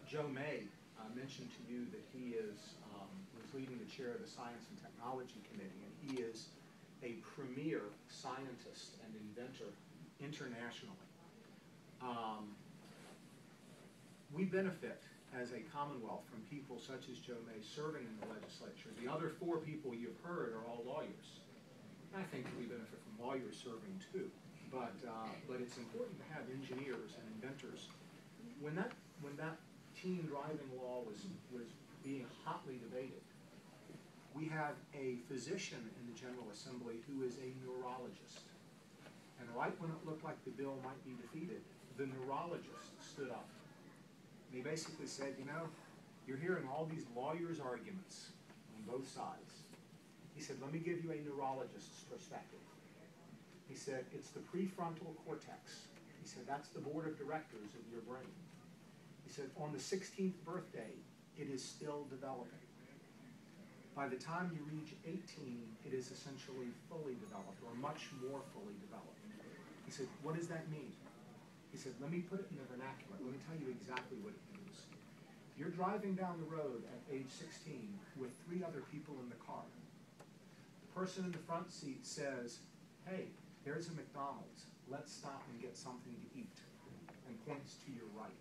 Joe May mentioned to you that he was leading the chair of the Science and Technology Committee, and he is a premier scientist and inventor internationally. We benefit as a Commonwealth from people such as Joe May serving in the legislature. The other four people you've heard are all lawyers. I think we benefit from lawyers serving too, but it's important to have engineers and inventors. When that teen driving law was being hotly debated, we have a physician in the General Assembly who is a neurologist. And right when it looked like the bill might be defeated, the neurologist stood up. And he basically said, you know, you're hearing all these lawyers' arguments on both sides. He said, let me give you a neurologist's perspective. He said, it's the prefrontal cortex. He said, that's the board of directors of your brain. He said, on the 16th birthday, it is still developing. By the time you reach 18, it is essentially fully developed, or much more fully developed. He said, what does that mean? He said, let me put it in the vernacular. Let me tell you exactly what it means. You're driving down the road at age 16 with 3 other people in the car. The person in the front seat says, hey, there's a McDonald's. Let's stop and get something to eat, and points to your right.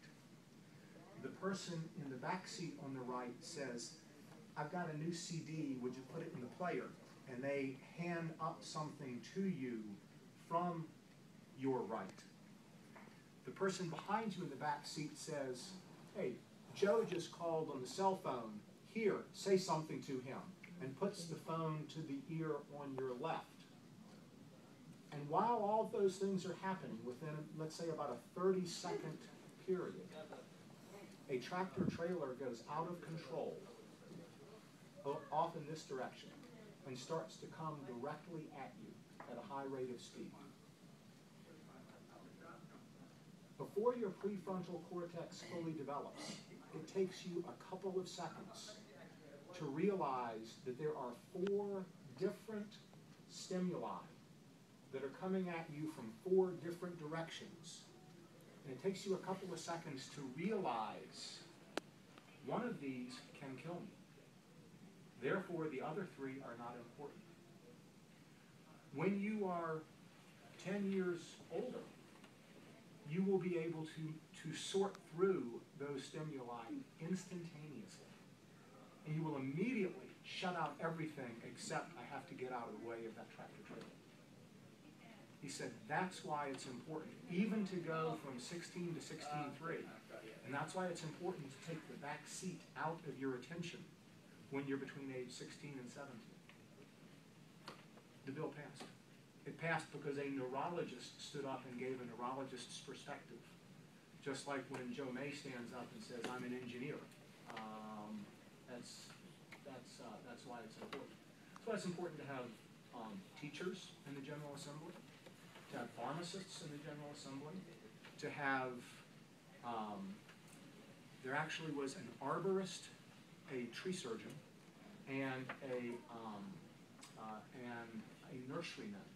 The person in the back seat on the right says, I've got a new CD, would you put it in the player? And they hand up something to you from your right. The person behind you in the back seat says, hey, Joe just called on the cell phone. Here, say something to him, and puts the phone to the ear on your left. And while all those things are happening within, let's say, about a 30-second period, a tractor trailer goes out of control, off in this direction, and starts to come directly at you at a high rate of speed. Before your prefrontal cortex fully develops, it takes you a couple of seconds to realize that there are 4 different stimuli that are coming at you from 4 different directions. And it takes you a couple of seconds to realize one of these can kill me. Therefore, the other 3 are not important. When you are 10 years older, you will be able to sort through those stimuli instantaneously. And you will immediately shut out everything except I have to get out of the way of that tractor trailer. He said that's why it's important, even to go from 16 to 16.3. And that's why it's important to take the back seat out of your attention when you're between age 16 and 17. The bill passed. It passed because a neurologist stood up and gave a neurologist's perspective. Just like when Joe May stands up and says, I'm an engineer. That's why it's important. That's why it's important to have teachers in the General Assembly, to have pharmacists in the General Assembly, to have, there actually was an arborist, a tree surgeon, and a nurseryman